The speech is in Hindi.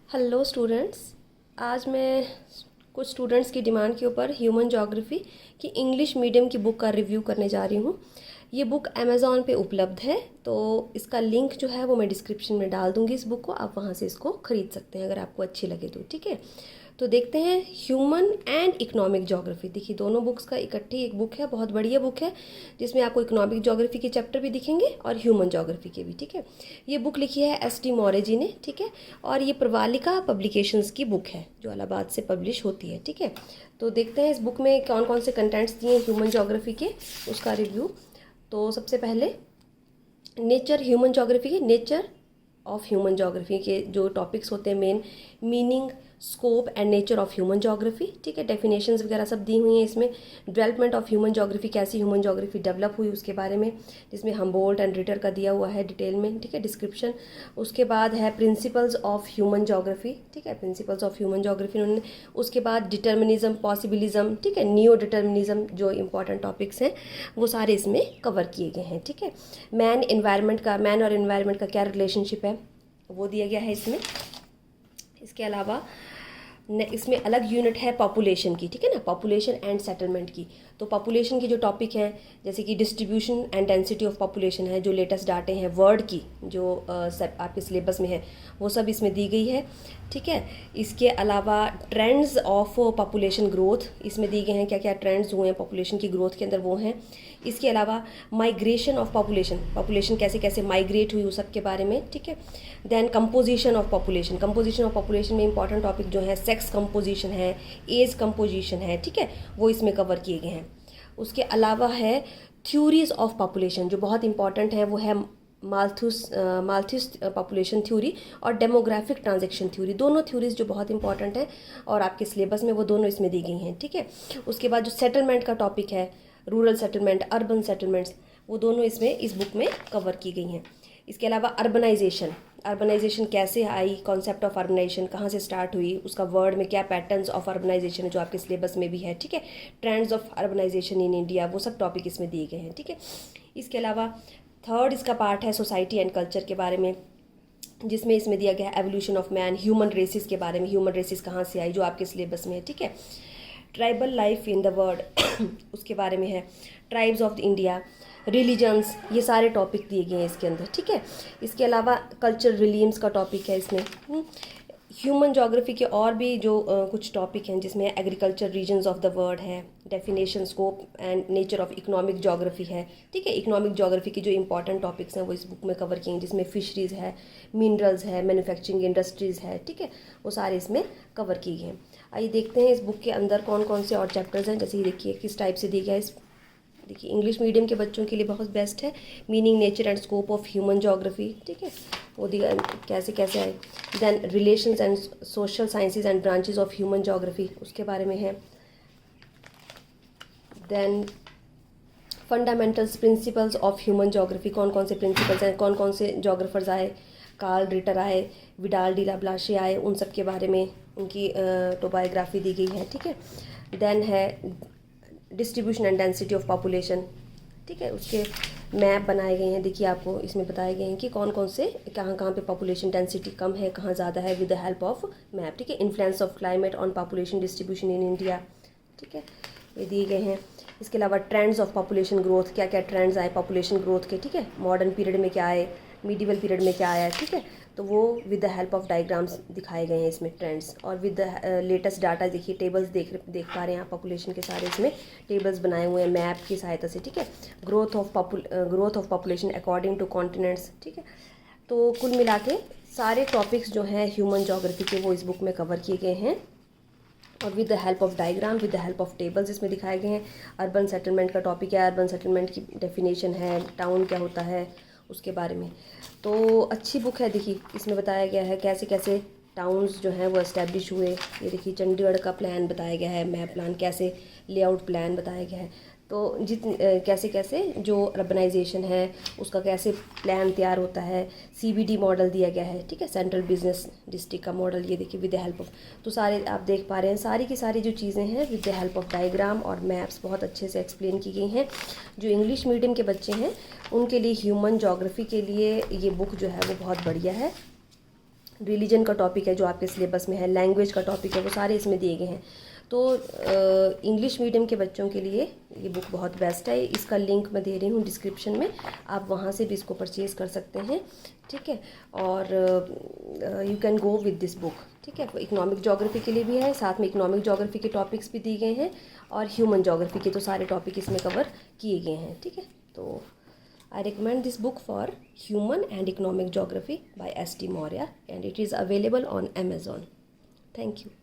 Hello students. आज मैं कुछ स्टूडेंट्स की डिमांड के ऊपर ह्यूमन ज्योग्राफी की इंग्लिश मीडियम की बुक का रिव्यू करने जा रही हूँ। ये बुक अमेज़ॉन पे उपलब्ध है, तो इसका लिंक जो है वो मैं डिस्क्रिप्शन में डाल दूँगी। इस बुक को आप वहाँ से इसको ख़रीद सकते हैं अगर आपको अच्छी लगे तो। ठीक है, तो देखते हैं ह्यूमन एंड इकोनॉमिक ज्योग्राफी। देखिए दोनों बुक्स का इकट्ठी एक बुक है, बहुत बढ़िया बुक है, जिसमें आपको इकोनॉमिक ज्योग्राफी के चैप्टर भी दिखेंगे और ह्यूमन ज्योग्राफी के भी। ठीक है, ये बुक लिखी है एस.टी. मौर्य जी ने। ठीक है, और ये प्रवालिका पब्लिकेशंस की बुक है जो इलाहाबाद से पब्लिश होती है। ठीक है, तो देखते हैं इस बुक में कौन कौन से कंटेंट्स दिए हैं ह्यूमन ज्योग्राफी के, उसका रिव्यू। तो सबसे पहले नेचर ह्यूमन ज्योग्राफी के नेचर ऑफ ह्यूमन ज्योग्राफी के जो टॉपिक्स होते हैं main, meaning, scope and nature of human geography. ठीक है, डेफिनेशंस वगैरह सब दी हुई हैं इसमें। डेवलपमेंट ऑफ ह्यूमन ज्योग्राफी, कैसी ह्यूमन ज्योग्राफी डेवलप हुई उसके बारे में, जिसमें हमबोल्ट एंड रिटर का दिया हुआ है डिटेल में। ठीक है, डिस्क्रिप्शन। उसके बाद है प्रिंसिपल्स ऑफ ह्यूमन ज्योग्राफी। ठीक है, प्रिंसिपल्स ऑफ ह्यूमन ज्योग्राफी उन्होंने। उसके बाद डिटर्मिनिज्म, पॉसिबिलिज्म, ठीक है, नियो डिटर्मिनिज्म, जो इंपॉर्टेंट टॉपिक्स हैं वो सारे इसमें कवर किए गए हैं। ठीक है, मैन और इन्वायरमेंट का क्या रिलेशनशिप है वो दिया गया है इसमें। इसके अलावा इसमें अलग यूनिट है पॉपुलेशन की। ठीक है ना, पॉपुलेशन एंड सेटलमेंट की। तो पॉपुलेशन की जो टॉपिक हैं जैसे कि distribution and density of population है, जो लेटेस्ट डाटे हैं वर्ल्ड की जो आपके सिलेबस में है वो सब इसमें दी गई है। ठीक है, इसके अलावा ट्रेंड्स ऑफ पॉपुलेशन ग्रोथ इसमें दी गए हैं, क्या क्या ट्रेंड्स हुए हैं पॉपुलेशन की ग्रोथ के अंदर वो हैं। इसके अलावा माइग्रेशन ऑफ पॉपुलेशन कैसे कैसे माइग्रेट हुई उस सब के बारे में। ठीक है, देन कंपोजिशन ऑफ पॉपुलेशन में इंपॉर्टेंट टॉपिक जो है सेक्स कंपोजिशन है, एज कंपोजिशन है। ठीक है, वो इसमें कवर किए गए हैं। उसके अलावा है थ्योरीज ऑफ पॉपुलेशन जो बहुत इंपॉर्टेंट है, वो है माल्थुस पॉपुलेशन थ्योरी और डेमोग्राफिक ट्रांजैक्शन थ्योरी। दोनों थ्योरीज जो बहुत इंपॉर्टेंट है और आपके सिलेबस में वो दोनों इसमें दी गई हैं। ठीक है, उसके बाद जो सेटलमेंट का टॉपिक है, रूरल सेटलमेंट, अर्बन सेटलमेंट्स, वो दोनों इसमें इस बुक में कवर की गई हैं। इसके अलावा अर्बनाइजेशन कैसे आई, कॉन्सेप्ट ऑफ अर्बनाइजेशन कहाँ से स्टार्ट हुई, उसका वर्ड में क्या पैटर्न्स ऑफ अर्बनाइजेशन है जो आपके सिलेबस में भी है। ठीक है, trends of urbanisation in India, वो सब टॉपिक इसमें दिए गए हैं। ठीक है, इसके अलावा थर्ड इसका पार्ट है सोसाइटी एंड कल्चर के बारे में, जिसमें इसमें दिया गया है evolution of man, human races के बारे में, ह्यूमन रेसिस कहाँ से आई जो आपके सिलेबस में है। ठीक है, tribal life in the world उसके बारे में है, tribes of the India, religions, ये सारे टॉपिक दिए गए हैं इसके अंदर। ठीक है, इसके अलावा कल्चर रिलीम्स का टॉपिक है इसमें। ह्यूमन ज्योग्राफी के और भी जो कुछ टॉपिक हैं जिसमें agriculture regions of the world है, definition, scope and nature of economic geography है। ठीक है, इकोनॉमिक ज्योग्राफी की जो इंपॉर्टेंट टॉपिक्स हैं वो इस बुक में कवर किए हैं, जिसमें फिशरीज़ है, मिनरल्स है, मैन्युफैक्चरिंग इंडस्ट्रीज़ है। ठीक है, वो सारे इसमें कवर किए हैं। आइए देखते हैं इस बुक के अंदर कौन कौन से और चैप्टर्स हैं। जैसे ये देखिए किस टाइप से दिया गया है। देखिए इंग्लिश मीडियम के बच्चों के लिए बहुत बेस्ट है, meaning, nature and scope of human geography. ठीक है, वो दिया कैसे कैसे आए। Then relations and social sciences and branches of human geography, उसके बारे में है। Then fundamentals, principles of human geography, कौन कौन से प्रिंसिपल्स हैं, कौन कौन से ज्योग्राफर्स आए, कार्ल रिटर आए, विडाल डी ला ब्लाशे आए, उन सब के बारे में उनकी ऑटोबायोग्राफी दी गई है। ठीक है, देन है distribution and density of population. ठीक है, उसके मैप बनाए गए हैं। देखिए आपको इसमें बताए गए हैं कि कौन कौन से कहाँ कहाँ पे पॉपुलेशन डेंसिटी कम है, कहाँ ज़्यादा है, with the help of map. ठीक है, influence of climate on population distribution in India. ठीक है, ये दिए गए हैं। इसके अलावा ट्रेंड्स ऑफ पॉपुलेशन ग्रोथ, क्या क्या ट्रेंड्स आए पॉपुलेशन ग्रोथ के। ठीक है, मॉडर्न पीरियड में क्या आए, मीडिवल पीरियड में क्या आया। ठीक है, तो वो with the help of diagrams दिखाए गए हैं इसमें ट्रेंड्स, और विद द लेटेस्ट डाटा। देखिए टेबल्स देख पा रहे हैं आप, पॉपुलेशन के सारे इसमें टेबल्स बनाए हुए हैं मैप की सहायता से। ठीक है, growth of population according to continents. ठीक है, तो कुल मिला के सारे टॉपिक्स जो हैं ह्यूमन ज्योग्राफी के वो इस बुक में कवर किए गए हैं, और with the help of diagram, with the help of tables इसमें दिखाए गए हैं। अर्बन सेटलमेंट का टॉपिक है, अर्बन सेटलमेंट की डेफिनेशन है, टाउन क्या होता है उसके बारे में। तो अच्छी बुक है। देखिए इसमें बताया गया है कैसे कैसे टाउन्स जो हैं वो इस्टेब्लिश हुए। ये देखिए चंडीगढ़ का प्लान बताया गया है, मैप प्लान, कैसे लेआउट प्लान बताया गया है। तो कैसे कैसे जो अर्बनाइजेशन है उसका कैसे प्लान तैयार होता है, सीबीडी मॉडल दिया गया है। ठीक है, सेंट्रल बिजनेस डिस्ट्रिक्ट का मॉडल, ये देखिए विद द हेल्प ऑफ, तो सारे आप देख पा रहे हैं सारी की सारी जो चीज़ें हैं with the help of diagram और मैप्स बहुत अच्छे से एक्सप्लेन की गई हैं। जो इंग्लिश मीडियम के बच्चे हैं उनके लिए ह्यूमन ज्योग्राफी के लिए ये बुक जो है वो बहुत बढ़िया है। रिलीजन का टॉपिक है जो आपके सिलेबस में है, लैंग्वेज का टॉपिक है, वो सारे इसमें दिए गए हैं। तो इंग्लिश मीडियम के बच्चों के लिए ये बुक बहुत बेस्ट है। इसका लिंक मैं दे रही हूँ डिस्क्रिप्शन में, आप वहाँ से भी इसको परचेज़ कर सकते हैं, ठीक है। और you can go with this book, ठीक है। इकोनॉमिक ज्योग्राफी के लिए भी है, साथ में इकोनॉमिक ज्योग्राफी के टॉपिक्स भी दिए गए हैं, और ह्यूमन ज्योग्राफी के तो सारे टॉपिक इसमें कवर किए गए हैं, ठीक है। तो I recommend this book for Human and Economic Geography by S.T. Maurya, and it is available on Amazon. Thank you.